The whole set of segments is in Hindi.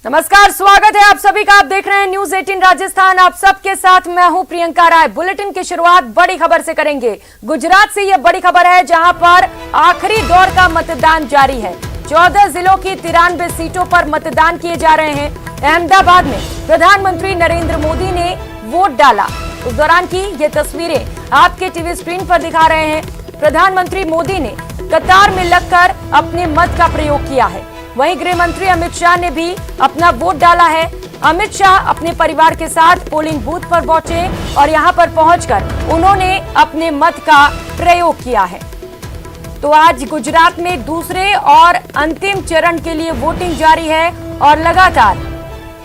नमस्कार, स्वागत है आप सभी का। आप देख रहे हैं न्यूज 18 राजस्थान। आप सबके साथ मैं हूं प्रियंका राय। बुलेटिन की शुरुआत बड़ी खबर से करेंगे। गुजरात से यह बड़ी खबर है, जहां पर आखिरी दौर का मतदान जारी है। 14 जिलों की 93 सीटों पर मतदान किए जा रहे हैं। अहमदाबाद में प्रधानमंत्री नरेंद्र मोदी ने वोट डाला। उस दौरान की ये तस्वीरें आपके टीवी स्क्रीन पर दिखा रहे हैं। प्रधानमंत्री मोदी ने कतार में लगकर अपने मत का प्रयोग किया है। वहीं गृह मंत्री अमित शाह ने भी अपना वोट डाला है। अमित शाह अपने परिवार के साथ पोलिंग बूथ पर पहुंचे और यहां पर पहुंचकर उन्होंने अपने मत का प्रयोग किया है। तो आज गुजरात में दूसरे और अंतिम चरण के लिए वोटिंग जारी है और लगातार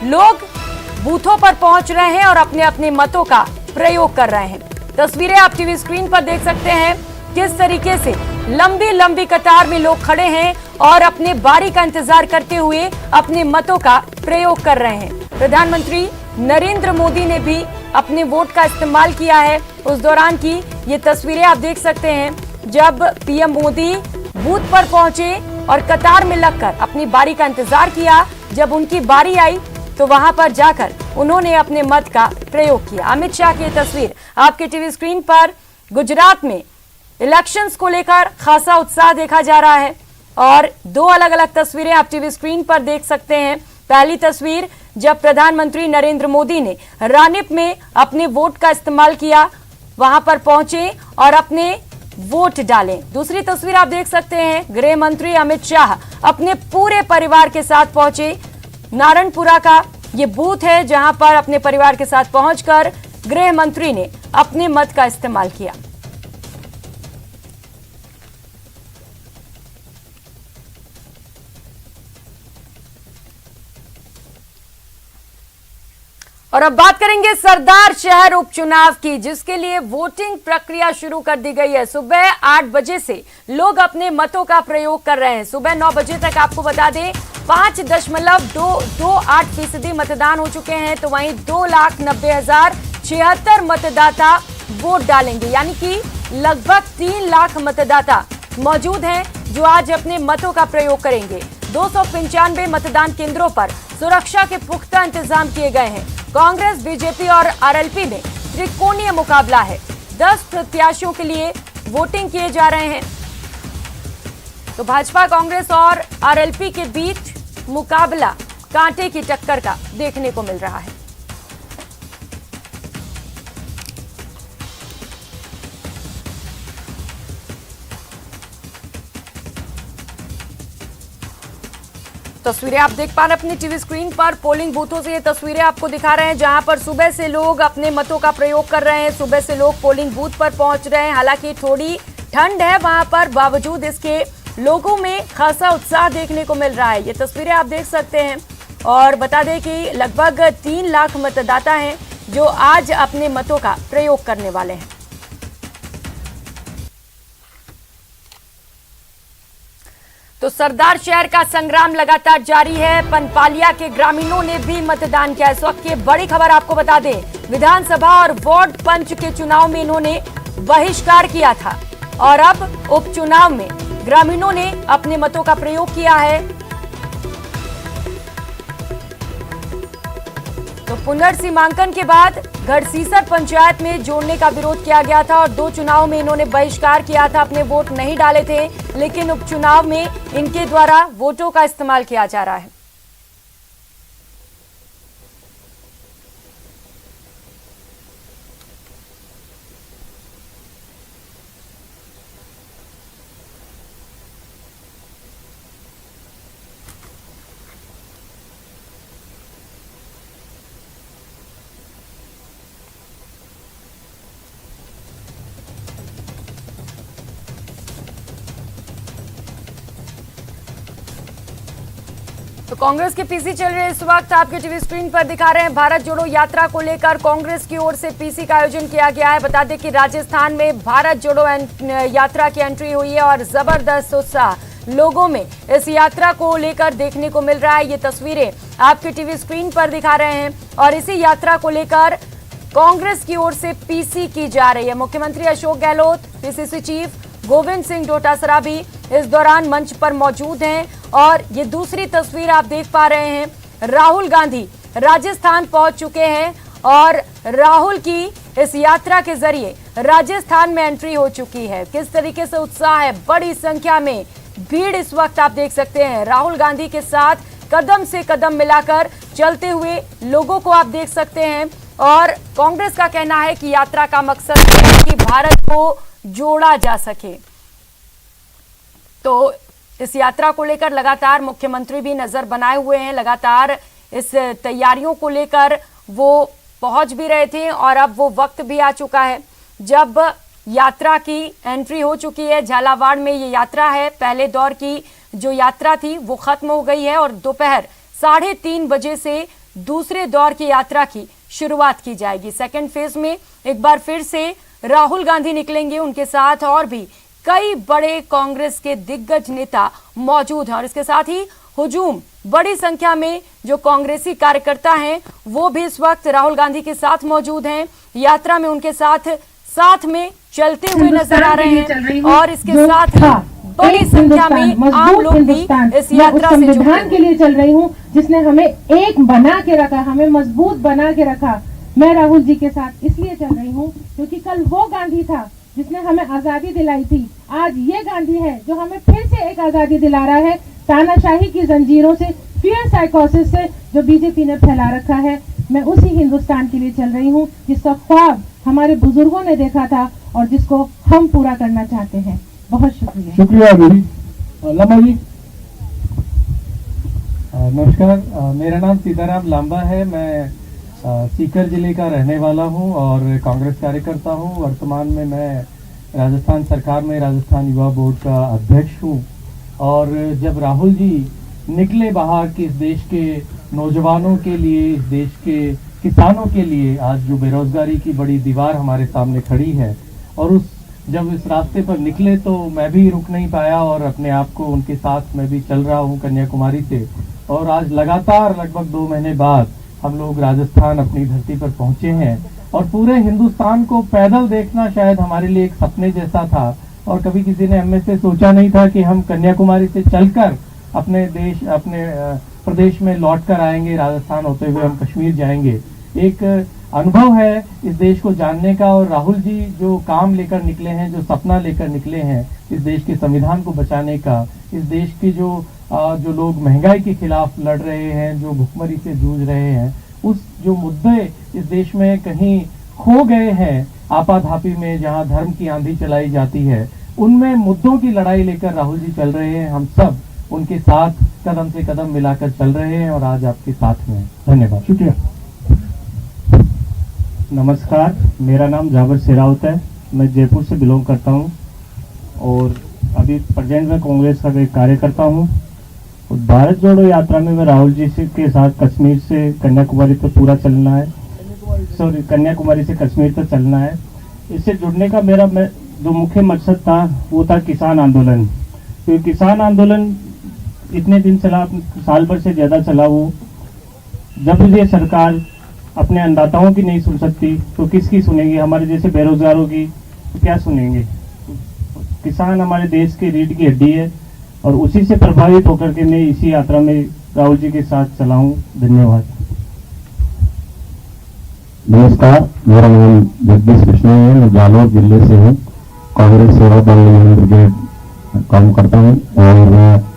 लोग बूथों पर पहुंच रहे हैं और अपने अपने मतों का प्रयोग कर रहे हैं। तस्वीरें आप टीवी स्क्रीन पर देख सकते हैं किस तरीके से लंबी लंबी कतार में लोग खड़े हैं और अपने बारी का इंतजार करते हुए अपने मतों का प्रयोग कर रहे हैं। प्रधानमंत्री नरेंद्र मोदी ने भी अपने वोट का इस्तेमाल किया है। उस दौरान की ये तस्वीरें आप देख सकते हैं, जब पीएम मोदी बूथ पर पहुंचे और कतार में लगकर अपनी बारी का इंतजार किया। जब उनकी बारी आई तो वहां पर जाकर उन्होंने अपने मत का प्रयोग किया। अमित शाह की तस्वीर आपके टीवी स्क्रीन पर। गुजरात में इलेक्शंस को लेकर खासा उत्साह देखा जा रहा है और दो अलग अलग तस्वीरें आप टीवी स्क्रीन पर देख सकते हैं। पहली तस्वीर जब प्रधानमंत्री नरेंद्र मोदी ने रानीप में अपने वोट का इस्तेमाल किया, वहां पर पहुंचे और अपने वोट डाले। दूसरी तस्वीर आप देख सकते हैं, गृह मंत्री अमित शाह अपने पूरे परिवार के साथ पहुंचे। नारायणपुरा का ये बूथ है, जहां पर अपने परिवार के साथ पहुंचकर गृह मंत्री ने अपने मत का इस्तेमाल किया। और अब बात करेंगे सरदार शहर उपचुनाव की, जिसके लिए वोटिंग प्रक्रिया शुरू कर दी गई है। सुबह 8 बजे से लोग अपने मतों का प्रयोग कर रहे हैं। सुबह 9 बजे तक आपको बता दें 5.228% मतदान हो चुके हैं। तो वहीं 2,90,076 मतदाता वोट डालेंगे, यानी कि लगभग 3 लाख मतदाता मौजूद हैं जो आज अपने मतों का प्रयोग करेंगे। 295 मतदान केंद्रों पर सुरक्षा के पुख्ता इंतजाम किए गए हैं। कांग्रेस, बीजेपी और आरएलपी में त्रिकोणीय मुकाबला है। 10 प्रत्याशियों के लिए वोटिंग किए जा रहे हैं। तो भाजपा, कांग्रेस और आरएलपी के बीच मुकाबला कांटे की टक्कर का देखने को मिल रहा है। तस्वीरें आप देख पा रहे हैं अपनी टीवी स्क्रीन पर। पोलिंग बूथों से ये तस्वीरें आपको दिखा रहे हैं, जहां पर सुबह से लोग अपने मतों का प्रयोग कर रहे हैं। सुबह से लोग पोलिंग बूथ पर पहुंच रहे हैं। हालांकि थोड़ी ठंड है वहां पर, बावजूद इसके लोगों में खासा उत्साह देखने को मिल रहा है। ये तस्वीरें आप देख सकते हैं और बता दें कि लगभग 3 लाख मतदाता हैं जो आज अपने मतों का प्रयोग करने वाले हैं। तो सरदार शहर का संग्राम लगातार जारी है। पनपालिया के ग्रामीणों ने भी मतदान किया। इस वक्त की बड़ी खबर आपको बता दें, विधानसभा और वार्ड पंच के चुनाव में इन्होंने बहिष्कार किया था और अब उपचुनाव में ग्रामीणों ने अपने मतों का प्रयोग किया है। तो पुनर्सीमांकन के बाद गढ़सीसर पंचायत में जोड़ने का विरोध किया गया था और 2 चुनाव में इन्होंने बहिष्कार किया था, अपने वोट नहीं डाले थे। लेकिन उपचुनाव में इनके द्वारा वोटों का इस्तेमाल किया जा रहा है। तो कांग्रेस के पीसी चल रहे इस वक्त आपके टीवी स्क्रीन पर दिखा रहे हैं। भारत जोड़ो यात्रा को लेकर कांग्रेस की ओर से पीसी का आयोजन किया गया है। बता दें कि राजस्थान में भारत जोड़ो यात्रा की एंट्री हुई है और जबरदस्त उत्साह लोगों में इस यात्रा को लेकर देखने को मिल रहा है। ये तस्वीरें आपके टीवी स्क्रीन पर दिखा रहे हैं और इसी यात्रा को लेकर कांग्रेस की ओर से पीसी की जा रही है। मुख्यमंत्री अशोक गहलोत, पीसीसी चीफ गोविंद सिंह डोटासरा भी इस दौरान मंच पर मौजूद हैं और ये दूसरी तस्वीर आप देख पा रहे हैं राहुल गांधी राजस्थान पहुंच चुके हैं और राहुल की इस यात्रा के जरिए राजस्थान में एंट्री हो चुकी है। किस तरीके से उत्साह है, बड़ी संख्या में भीड़ इस वक्त आप देख सकते हैं। राहुल गांधी के साथ कदम से कदम मिलाकर चलते हुए लोगों को आप देख सकते हैं और कांग्रेस का कहना है कि यात्रा का मकसद है कि भारत को जोड़ा जा सके। तो इस यात्रा को लेकर लगातार मुख्यमंत्री भी नजर बनाए हुए हैं, लगातार इस तैयारियों को लेकर वो पहुंच भी रहे थे और अब वो वक्त भी आ चुका है जब यात्रा की एंट्री हो चुकी है। झालावाड़ में ये यात्रा है, पहले दौर की जो यात्रा थी वो खत्म हो गई है और दोपहर 3:30 बजे से दूसरे दौर की यात्रा की शुरुआत की जाएगी। सेकेंड फेज में एक बार फिर से राहुल गांधी निकलेंगे, उनके साथ और भी कई बड़े कांग्रेस के दिग्गज नेता मौजूद हैं और इसके साथ ही हुजूम बड़ी संख्या में जो कांग्रेसी कार्यकर्ता हैं वो भी इस वक्त राहुल गांधी के साथ मौजूद हैं, यात्रा में उनके साथ में चलते हुए नजर आ रहे हैं और इसके साथ ही बड़ी संख्या में आम लोग भी इस यात्रा से संविधान के लिए चल रही हूँ जिसने हमें एक बना के रखा, हमें मजबूत बना के रखा। मैं राहुल जी के साथ इसलिए चल रही हूँ क्योंकि कल वो गांधी था जिसने हमें आजादी दिलाई थी, आज ये गांधी है जो हमें फिर से एक आजादी दिला रहा है तानाशाही की जंजीरों से, फियर साइकोसिस से जो बीजेपी ने फैला रखा है। मैं उसी हिंदुस्तान के लिए चल रही हूँ जिसका ख्वाब हमारे बुजुर्गों ने देखा था और जिसको हम पूरा करना चाहते हैं। बहुत शुक्रिया। शुक्रिया दीदी। लांबा जी, नमस्कार। मेरा नाम सीताराम लांबा है। मैं सीकर जिले का रहने वाला हूं और कांग्रेस कार्यकर्ता हूं। वर्तमान में मैं राजस्थान सरकार में राजस्थान युवा बोर्ड का अध्यक्ष हूं और जब राहुल जी निकले बाहर कि इस देश के नौजवानों के लिए, इस देश के किसानों के लिए आज जो बेरोजगारी की बड़ी दीवार हमारे सामने खड़ी है और जब इस रास्ते पर निकले तो मैं भी रुक नहीं पाया और अपने आप को उनके साथ मैं भी चल रहा हूं कन्याकुमारी से। और आज लगातार लगभग 2 महीने बाद हम लोग राजस्थान अपनी धरती पर पहुंचे हैं और पूरे हिंदुस्तान को पैदल देखना शायद हमारे लिए एक सपने जैसा था और कभी किसी ने हमें से सोचा नहीं था कि हम कन्याकुमारी से चलकर अपने प्रदेश में लौट कर आएंगे, राजस्थान होते हुए हम कश्मीर जाएंगे। एक अनुभव है इस देश को जानने का और राहुल जी जो काम लेकर निकले हैं, जो सपना लेकर निकले हैं इस देश के संविधान को बचाने का, इस देश की जो लोग महंगाई के खिलाफ लड़ रहे हैं, जो भुखमरी से जूझ रहे हैं, उस जो मुद्दे इस देश में कहीं खो गए हैं आपाधापी में, जहां धर्म की आंधी चलाई जाती है, उनमें मुद्दों की लड़ाई लेकर राहुल जी चल रहे हैं। हम सब उनके साथ कदम से कदम मिलाकर चल रहे हैं और आज आपके साथ में। धन्यवाद। शुक्रिया। नमस्कार, मेरा नाम जाबर शेरावत है। मैं जयपुर से बिलोंग करता हूं और अभी प्रेजेंट में कांग्रेस का एक कार्यकर्ता हूं। और भारत जोड़ो यात्रा में मैं राहुल जी के साथ कश्मीर से कन्याकुमारी तक पूरा चलना है, कन्याकुमारी से कश्मीर तक चलना है। इससे जुड़ने का मेरा जो मुख्य मकसद था वो था किसान आंदोलन। तो किसान आंदोलन इतने दिन चला, साल भर से ज्यादा चला। वो जब ये सरकार अपने अन्नदाताओं की नहीं सुन सकती तो किसकी सुनेगी? हमारे जैसे बेरोजगारों की तो क्या सुनेंगे? किसान हमारे देश की रीढ़ की हड्डी है और उसी से प्रभावित होकर के मैं इसी यात्रा में राहुल जी के साथ चला हूं। धन्यवाद। नमस्कार, मेरा नाम जगदीश कृष्ण है। मैं जालौर जिले से हूँ। कांग्रेस सेवा दल ब्रिगेड काम करता हूँ और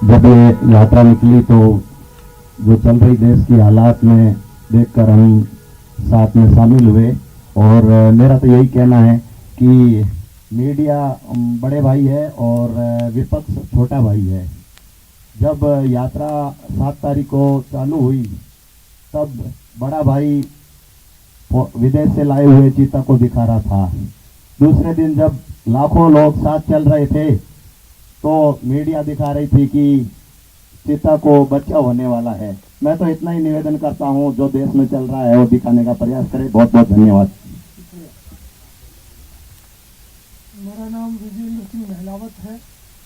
जब ये यात्रा निकली तो जो चल रही देश की हालात में देखकर हम साथ में शामिल हुए और मेरा तो यही कहना है कि मीडिया बड़े भाई है और विपक्ष छोटा भाई है। जब यात्रा 7 तारीख को चालू हुई तब बड़ा भाई विदेश से लाए हुए चीता को दिखा रहा था। दूसरे दिन जब लाखों लोग साथ चल रहे थे तो मीडिया दिखा रही थी कि चीता को बच्चा होने वाला है। मैं तो इतना ही निवेदन करता हूं, जो देश में चल रहा है वो दिखाने का प्रयास करें। बहुत बहुत धन्यवाद। मेरा नाम विजेंद्र सिंह महलावत है।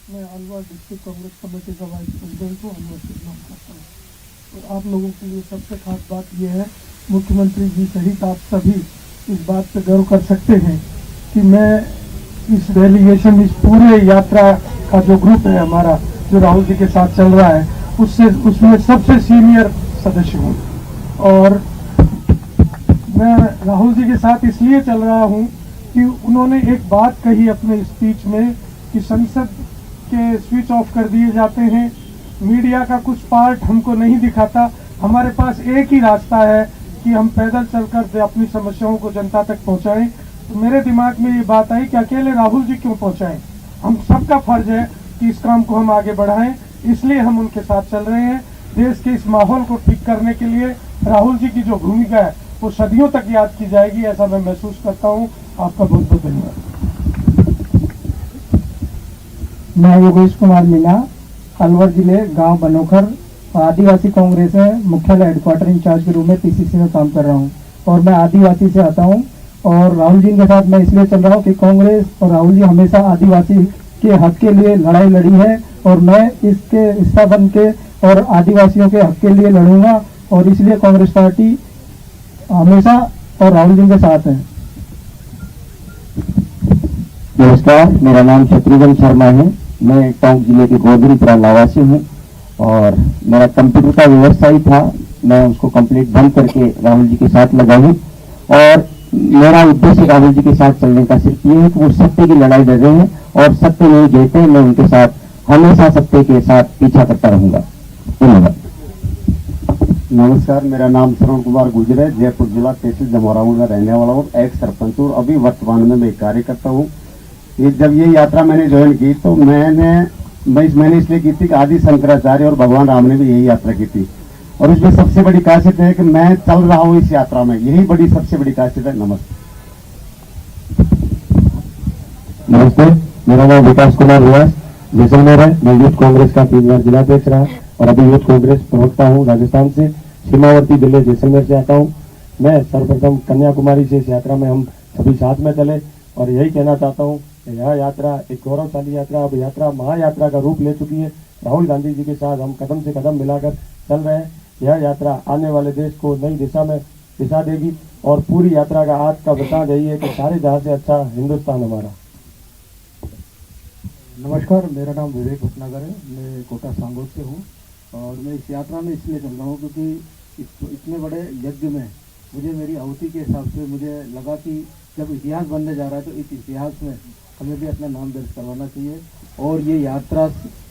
मैं अलवर डिस्ट्रिक्ट कांग्रेस कमेटी का वाइस प्रेसिडेंट हूँ, अलवर से बिलोंग करता हूँ। और आप लोगों के लिए सबसे खास बात यह है, मुख्यमंत्री जी सहित आप सभी इस बात पे गर्व कर सकते हैं कि मैं इस डेलीगेशन, इस पूरे यात्रा का जो ग्रुप है हमारा, जो राहुल जी के साथ चल रहा है, उसमें सबसे सीनियर सदस्य हूँ। और मैं राहुल जी के साथ इसलिए चल रहा हूँ कि उन्होंने एक बात कही अपने स्पीच में कि संसद के स्विच ऑफ कर दिए जाते हैं, मीडिया का कुछ पार्ट हमको नहीं दिखाता, हमारे पास एक ही रास्ता है कि हम पैदल चलकर अपनी समस्याओं को जनता तक पहुंचाएं। तो मेरे दिमाग में ये बात आई कि अकेले राहुल जी क्यों पहुंचाएं, हम सबका फर्ज है कि इस काम को हम आगे बढ़ाएं, इसलिए हम उनके साथ चल रहे हैं। देश के इस माहौल को ठीक करने के लिए राहुल जी की जो भूमिका है वो सदियों तक याद की जाएगी, ऐसा मैं महसूस करता हूँ। आपका बहुत बहुत धन्यवाद। मैं योगेश कुमार मीना, अलवर जिले गांव बनोखर आदिवासी कांग्रेस में मुख्यालय हेडक्वार्टर इंचार्ज के रूप में पीसीसी में काम कर रहा हूं और मैं आदिवासी से आता हूं। और राहुल जी के साथ मैं इसलिए चल रहा हूं कि कांग्रेस और राहुल जी हमेशा आदिवासी के हक के लिए लड़ाई लड़ी है और मैं इसके हिस्सा बन के और आदिवासियों के हक के लिए लड़ूंगा और इसलिए कांग्रेस पार्टी हमेशा और राहुल जी के साथ है। नमस्कार, मेरा नाम शत्रुघ्न शर्मा है। मैं टोंक जिले के गोदरीपुरा निवासी हूँ और मेरा कंप्यूटर का व्यवसाय था, मैं उसको कंप्लीट बंद करके राहुल जी के साथ लगा हूँ। और मेरा उद्देश्य राहुल जी के साथ चलने का सिर्फ ये है कि वो सत्य की लड़ाई लड़ रहे हैं और सत्य नहीं जीते, मैं उनके साथ हमेशा सत्य के साथ पीछा करता रहूंगा। धन्यवाद। नमस्कार, मेरा नाम श्रवण कुमार गुजर है, जयपुर जिला तहसील जमोराऊ में रहने वाला हूँ, एक सरपंच हूँ। अभी वर्तमान में मैं कार्य करता हूँ। जब ये यात्रा मैंने ज्वाइन की तो मैंने इसलिए की थी कि आदि शंकराचार्य और भगवान राम ने भी यही यात्रा की थी और उसमें सबसे बड़ी खासियत है कि मैं चल रहा हूँ इस यात्रा में, यही बड़ी सबसे बड़ी खासियत है। नमस्ते, मेरा नाम विकास कुमार व्यास जैसलमेर है। मैं यूथ कांग्रेस का 3 बार जिलाध्यक्ष रहा और अभी यूथ कांग्रेस प्रवक्ता हूँ। राजस्थान से सीमावर्ती जिले जैसलमेर से आता हूँ। मैं सर्वप्रथम कन्याकुमारी से इस यात्रा में हम सभी साथ में चले और यही कहना चाहता हूँ कि यह यात्रा एक गौरवशाली यात्रा, अब यात्रा महायात्रा का रूप ले चुकी है। राहुल गांधी जी के साथ हम कदम से कदम मिलाकर चल रहे हैं। यह यात्रा आने वाले देश को नई दिशा में दिशा देगी और पूरी यात्रा का आज का वृतांत यही है कि सारे जहां से अच्छा हिंदुस्तान हमारा। नमस्कार, मेरा नाम विवेक भटनागर है, मैं कोटा सांगोद से हूँ और मैं इस यात्रा में इसलिए चल रहा हूँ क्योंकि इतने बड़े यज्ञ में मुझे मेरी आहुति के हिसाब से मुझे लगा कि जब इतिहास बनने जा रहा है तो इस इतिहास में हमें भी अपना नाम दर्ज करवाना चाहिए और ये यात्रा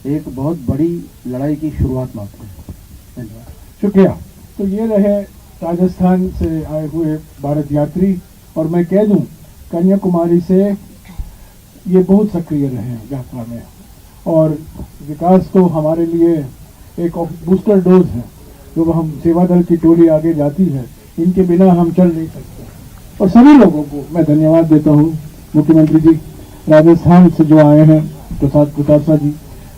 एक बहुत बड़ी लड़ाई की शुरुआत मात्र है। धन्यवाद, शुक्रिया। तो ये रहे राजस्थान से आए हुए भारत यात्री और मैं कह दूं कन्याकुमारी से ये बहुत सक्रिय रहे हैं यात्रा में और विकास तो हमारे लिए एक बूस्टर डोज है। जो हम सेवा दल की टोली आगे जाती है, इनके बिना हम चल नहीं सकते और सभी लोगों को मैं धन्यवाद देता हूँ। मुख्यमंत्री जी राजस्थान से जो आए हैं, प्रताप जी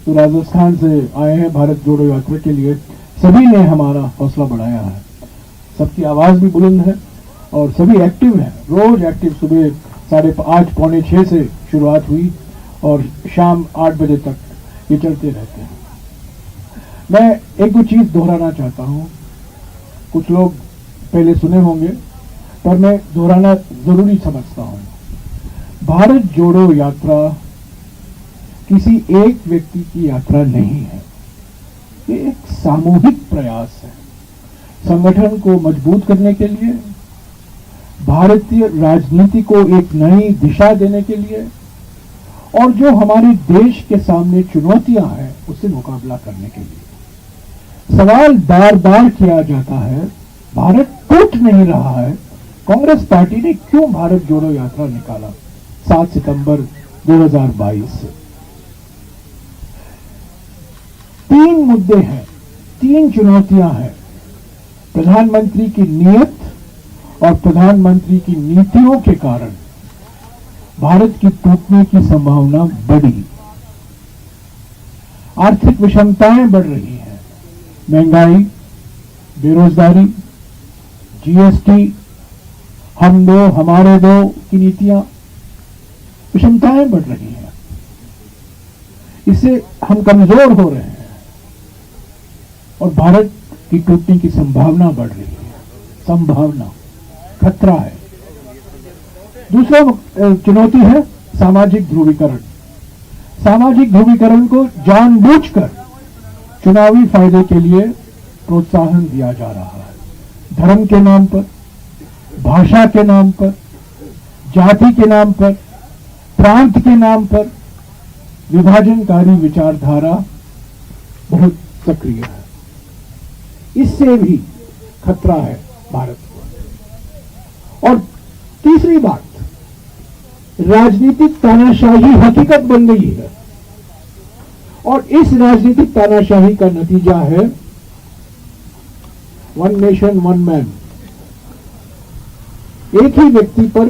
तो राजस्थान से आए हैं भारत जोड़ो यात्रा के लिए, सभी ने हमारा हौसला बढ़ाया है। सबकी आवाज़ भी बुलंद है और सभी एक्टिव हैं, रोज एक्टिव। सुबह 5:30 पौने 6 से शुरुआत हुई और शाम 8 बजे तक ये चलते रहते हैं। मैं एक दो चीज़ दोहराना चाहता हूँ, कुछ लोग पहले सुने होंगे पर मैं दोहराना जरूरी समझता हूँ। भारत जोड़ो यात्रा किसी एक व्यक्ति की यात्रा नहीं है, ये एक सामूहिक प्रयास है संगठन को मजबूत करने के लिए, भारतीय राजनीति को एक नई दिशा देने के लिए और जो हमारे देश के सामने चुनौतियां हैं उससे मुकाबला करने के लिए। सवाल बार बार किया जाता है, भारत टूट नहीं रहा है, कांग्रेस पार्टी ने क्यों भारत जोड़ो यात्रा निकाला 7 सितंबर 2022 से? 3 मुद्दे हैं, 3 चुनौतियां हैं। प्रधानमंत्री की नीयत और प्रधानमंत्री की नीतियों के कारण भारत की टूटने की संभावना बढ़ी। आर्थिक विषमताएं बढ़ रही हैं, महंगाई, बेरोजगारी, जीएसटी, हम दो हमारे दो की नीतियां, विषमताएं बढ़ रही हैं। इससे हम कमजोर हो रहे हैं और भारत की टूटने की संभावना बढ़ रही है। संभावना, खतरा है। दूसरा चुनौती है सामाजिक ध्रुवीकरण। सामाजिक ध्रुवीकरण को जानबूझकर चुनावी फायदे के लिए प्रोत्साहन दिया जा रहा है। धर्म के नाम पर, भाषा के नाम पर, जाति के नाम पर, प्रांत के नाम पर विभाजनकारी विचारधारा बहुत सक्रिय है। इससे भी खतरा है भारत को। और तीसरी बात, राजनीतिक तानाशाही हकीकत बन गई है और इस राजनीतिक तानाशाही का नतीजा है वन नेशन वन मैन। एक ही व्यक्ति पर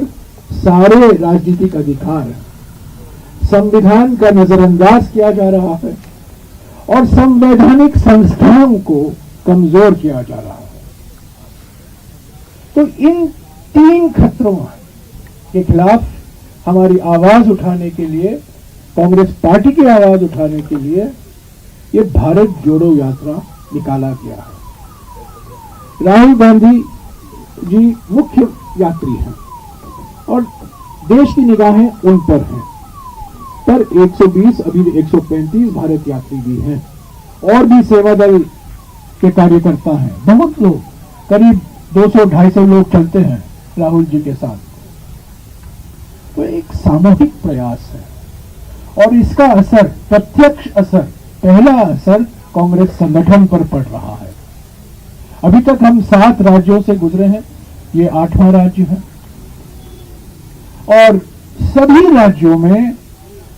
सारे राजनीतिक अधिकार हैं। संविधान का नजरअंदाज किया जा रहा है और संवैधानिक संस्थाओं को कमजोर किया जा रहा है। तो इन तीन खतरों के खिलाफ हमारी आवाज उठाने के लिए, कांग्रेस पार्टी की आवाज उठाने के लिए ये भारत जोड़ो यात्रा निकाला गया है। राहुल गांधी जी मुख्य यात्री हैं और देश की निगाहें उन पर हैं, पर 120 अभी 135 भारत यात्री भी हैं और भी सेवा दल के कार्यकर्ता हैं। बहुत लोग, करीब 200-250 लोग चलते हैं राहुल जी के साथ। तो एक सामूहिक प्रयास है और इसका असर, प्रत्यक्ष असर, पहला असर कांग्रेस संगठन पर पड़ रहा है। अभी तक हम 7 राज्यों से गुजरे हैं, ये 8वां राज्य है और सभी राज्यों में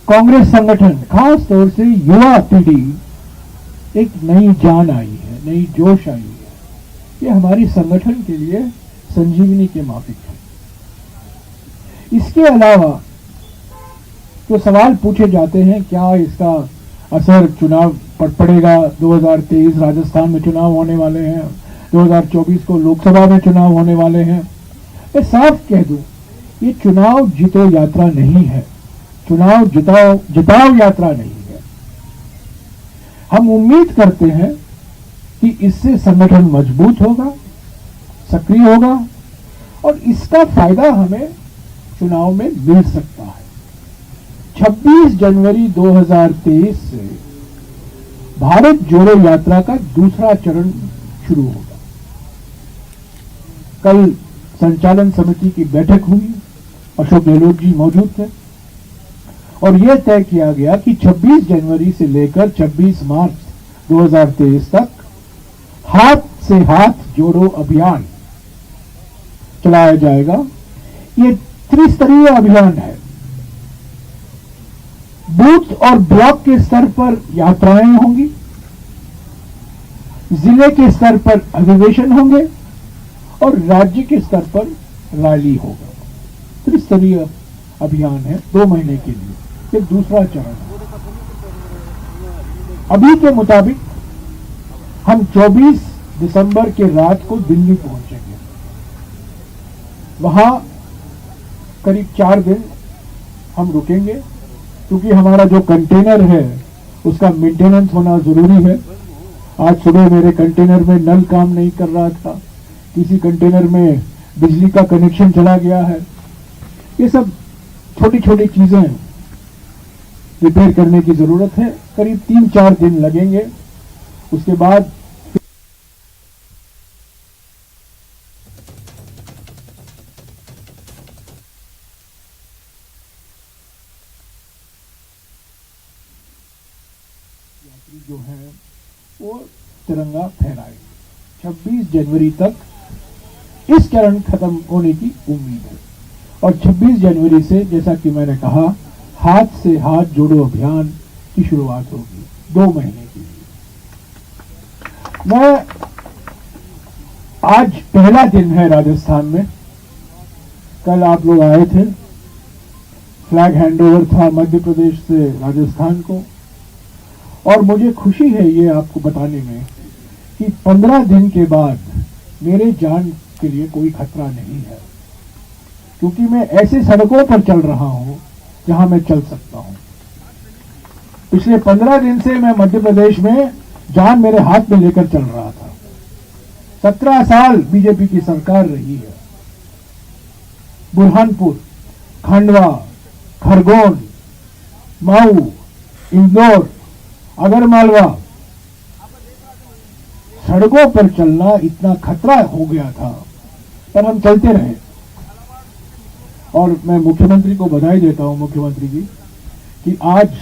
कांग्रेस संगठन, खास तौर से युवा पीढ़ी, एक नई जान आई है, नई जोश आई है। ये हमारी संगठन के लिए संजीवनी के माफिक है। इसके अलावा जो सवाल पूछे जाते हैं, क्या इसका असर चुनाव पर पड़ेगा? 2023 राजस्थान में चुनाव होने वाले हैं, 2024 को लोकसभा में चुनाव होने वाले हैं। मैं साफ कह दूं, ये चुनाव जीतो यात्रा नहीं है, चुनाव जिताओ यात्रा नहीं है। हम उम्मीद करते हैं कि इससे संगठन मजबूत होगा, सक्रिय होगा और इसका फायदा हमें चुनाव में मिल सकता है। 26 जनवरी 2023 से भारत जोड़ो यात्रा का दूसरा चरण शुरू होगा। कल संचालन समिति की बैठक हुई, अशोक गहलोत जी मौजूद थे और यह तय किया गया कि 26 जनवरी से लेकर 26 मार्च 2023 तक हाथ से हाथ जोड़ो अभियान चलाया जाएगा। ये त्रिस्तरीय अभियान है। बूथ और ब्लॉक के स्तर पर यात्राएं होंगी, जिले के स्तर पर अधिवेशन होंगे और राज्य के स्तर पर रैली होगा। त्रिस्तरीय अभियान है 2 महीने के लिए। फिर दूसरा चरण है। अभी के मुताबिक हम 24 दिसंबर के रात को दिल्ली पहुंचेंगे। वहां करीब 4 दिन हम रुकेंगे क्योंकि हमारा जो कंटेनर है उसका मेंटेनेंस होना जरूरी है। आज सुबह मेरे कंटेनर में नल काम नहीं कर रहा था, किसी कंटेनर में बिजली का कनेक्शन चला गया है। ये सब छोटी छोटी चीजें रिपेयर करने की जरूरत है। करीब 3-4 दिन लगेंगे। उसके बाद यात्री जो है वो तिरंगा फहराएंगे। 26 जनवरी तक इस चरण खत्म होने की उम्मीद है और 26 जनवरी से, जैसा कि मैंने कहा, हाथ से हाथ जोड़ो अभियान की शुरुआत होगी 2 महीने के लिए। मैं आज पहला दिन है राजस्थान में। कल आप लोग आए थे, फ्लैग हैंडओवर था मध्य प्रदेश से राजस्थान को और मुझे खुशी है ये आपको बताने में कि 15 दिन के बाद मेरे जान के लिए कोई खतरा नहीं है, क्योंकि मैं ऐसे सड़कों पर चल रहा हूं जहां मैं चल सकता हूं। पिछले 15 दिन से मैं मध्य प्रदेश में जान मेरे हाथ में लेकर चल रहा था। 17 साल बीजेपी की सरकार रही है। बुरहानपुर, खंडवा, खरगोन, मऊ, इंदौर, आगरमालवा, सड़कों पर चलना इतना खतरा हो गया था, पर हम चलते रहे। और मैं मुख्यमंत्री को बधाई देता हूं, मुख्यमंत्री जी, कि आज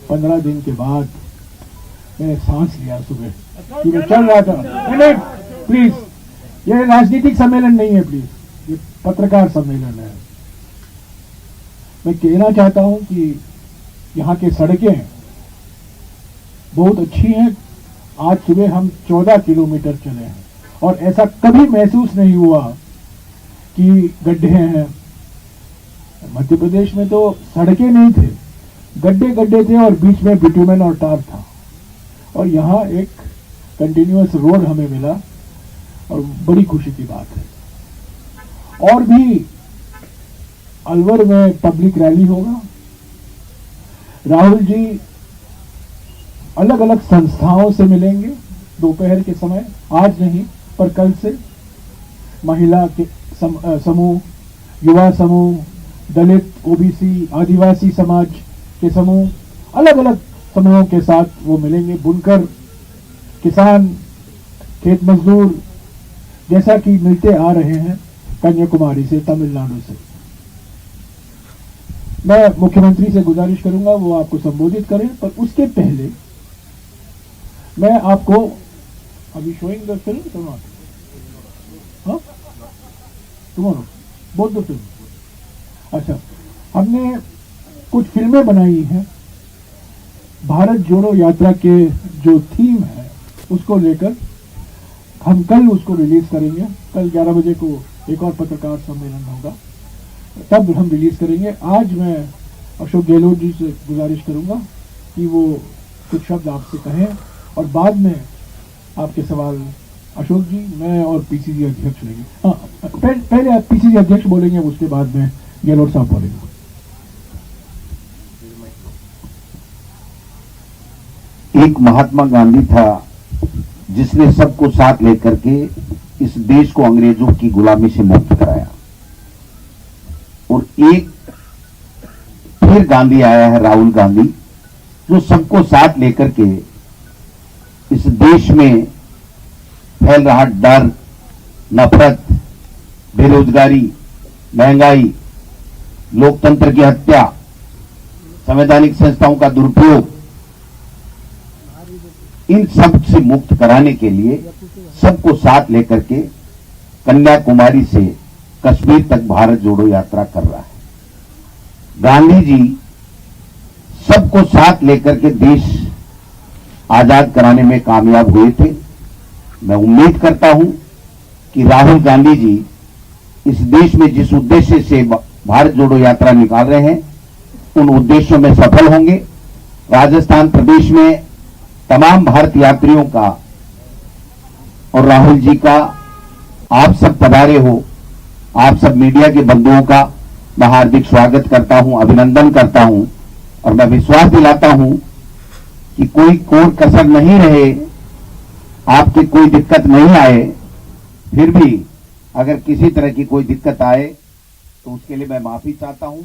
15 दिन के बाद मैंने सांस लिया सुबह कि मैं चल रहा था। नहीं, प्लीज, ये राजनीतिक सम्मेलन नहीं है, प्लीज, ये पत्रकार सम्मेलन है। मैं कहना चाहता हूं कि यहाँ की सड़कें बहुत अच्छी हैं। आज सुबह हम 14 किलोमीटर चले हैं और ऐसा कभी महसूस नहीं हुआ कि गड्ढे हैं। मध्य प्रदेश में तो सड़कें नहीं थे, गड्ढे गड्ढे थे और बीच में बिटुमेन और टार था, और यहाँ एक कंटिन्यूअस रोड हमें मिला और बड़ी खुशी की बात है। और भी अलवर में पब्लिक रैली होगा। राहुल जी अलग अलग संस्थाओं से मिलेंगे दोपहर के समय, आज नहीं पर कल से। महिला के समूह, युवा समूह, दलित, ओबीसी, आदिवासी समाज के समूह, अलग अलग समूहों के साथ वो मिलेंगे। बुनकर, किसान, खेत मजदूर, जैसा कि मिलते आ रहे हैं कन्याकुमारी से, तमिलनाडु से। मैं मुख्यमंत्री से गुजारिश करूंगा वो आपको संबोधित करें, पर उसके पहले मैं आपको अभी showing the film tomorrow both the film. अच्छा, हमने कुछ फिल्में बनाई हैं भारत जोड़ो यात्रा के जो थीम है उसको लेकर। हम कल उसको रिलीज करेंगे। कल 11 बजे को एक और पत्रकार सम्मेलन होगा, तब हम रिलीज करेंगे। आज मैं अशोक गहलोत जी से गुजारिश करूंगा कि वो कुछ शब्द आपसे कहें और बाद में आपके सवाल अशोक जी, मैं और पीसीसी अध्यक्ष लेंगे। पहले पीसीसी अध्यक्ष बोलेंगे, उसके बाद में गहलोत साहब बोलेंगे। एक महात्मा गांधी था जिसने सबको साथ लेकर के इस देश को अंग्रेजों की गुलामी से मुक्त कराया, और एक फिर गांधी आया है, राहुल गांधी, जो सबको साथ लेकर के इस देश में फैल रहा डर, नफरत, बेरोजगारी, महंगाई, लोकतंत्र की हत्या, संवैधानिक संस्थाओं का दुरुपयोग, इन सब से मुक्त कराने के लिए सबको साथ लेकर के कन्याकुमारी से कश्मीर तक भारत जोड़ो यात्रा कर रहा है। गांधी जी सबको साथ लेकर के देश आजाद कराने में कामयाब हुए थे। मैं उम्मीद करता हूं कि राहुल गांधी जी इस देश में जिस उद्देश्य से भारत जोड़ो यात्रा निकाल रहे हैं उन उद्देश्यों में सफल होंगे। राजस्थान प्रदेश में तमाम भारत यात्रियों का और राहुल जी का, आप सब पधारे हो, आप सब मीडिया के बंधुओं का मैं हार्दिक स्वागत करता हूं, अभिनंदन करता हूं, और मैं विश्वास दिलाता हूं कि कोई कोर कसर नहीं रहे, आपकी कोई दिक्कत नहीं आए। फिर भी अगर किसी तरह की कोई दिक्कत आए तो उसके लिए मैं माफी चाहता हूं।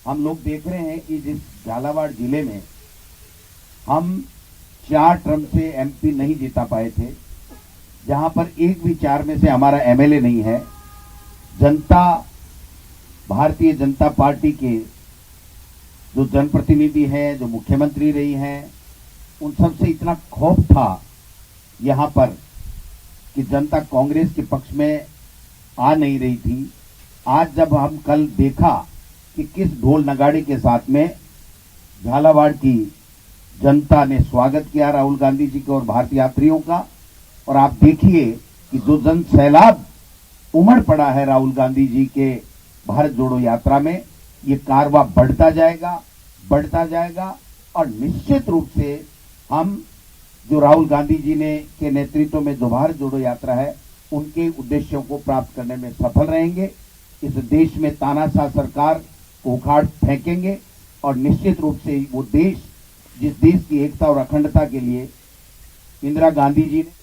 हम लोग देख रहे हैं कि जिस झालावाड़ जिले में हम 4 टर्म से एमपी नहीं जीता पाए थे, जहां पर एक भी 4 में से हमारा एमएलए नहीं है, जनता, भारतीय जनता पार्टी के जो जनप्रतिनिधि हैं, जो मुख्यमंत्री रही हैं, उन सब से इतना खौफ था यहां पर कि जनता कांग्रेस के पक्ष में आ नहीं रही थी। आज जब हम कल देखा कि किस ढोल नगाड़े के साथ में झालावाड़ की जनता ने स्वागत किया राहुल गांधी जी के और भारतीय यात्रियों का, और आप देखिए कि जो जन सैलाब उमड़ पड़ा है राहुल गांधी जी के भारत जोड़ो यात्रा में, ये कारवां बढ़ता जाएगा और निश्चित रूप से हम जो राहुल गांधी जी ने के नेतृत्व में जो भारत जोड़ो यात्रा है उनके उद्देश्यों को प्राप्त करने में सफल रहेंगे। इस देश में तानाशाह सरकार को उखाड़ फेंकेंगे और निश्चित रूप से वो देश, जिस देश की एकता और अखंडता के लिए इंदिरा गांधी जी ने।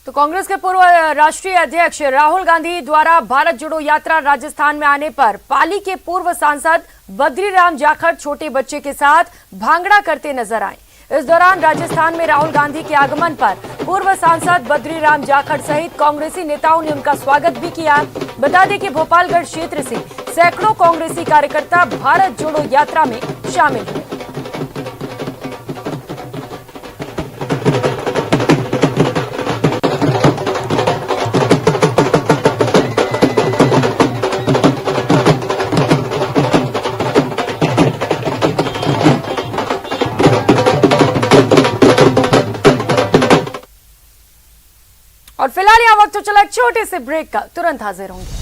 तो कांग्रेस के पूर्व राष्ट्रीय अध्यक्ष राहुल गांधी द्वारा भारत जोड़ो यात्रा राजस्थान में आने पर पाली के पूर्व सांसद बद्रीराम जाखड़ छोटे बच्चे के साथ भांगड़ा करते नजर आए। इस दौरान राजस्थान में राहुल गांधी के आगमन पर पूर्व सांसद बद्रीराम जाखड़ सहित कांग्रेसी नेताओं ने उनका स्वागत भी किया। बता दें कि भोपालगढ़ क्षेत्र से सैकड़ों कांग्रेसी कार्यकर्ता भारत जोड़ो यात्रा में शामिल हुए। और फिलहाल यहाँ वक्त तो चला एक छोटे से ब्रेक का, तुरंत हाजिर होंगे।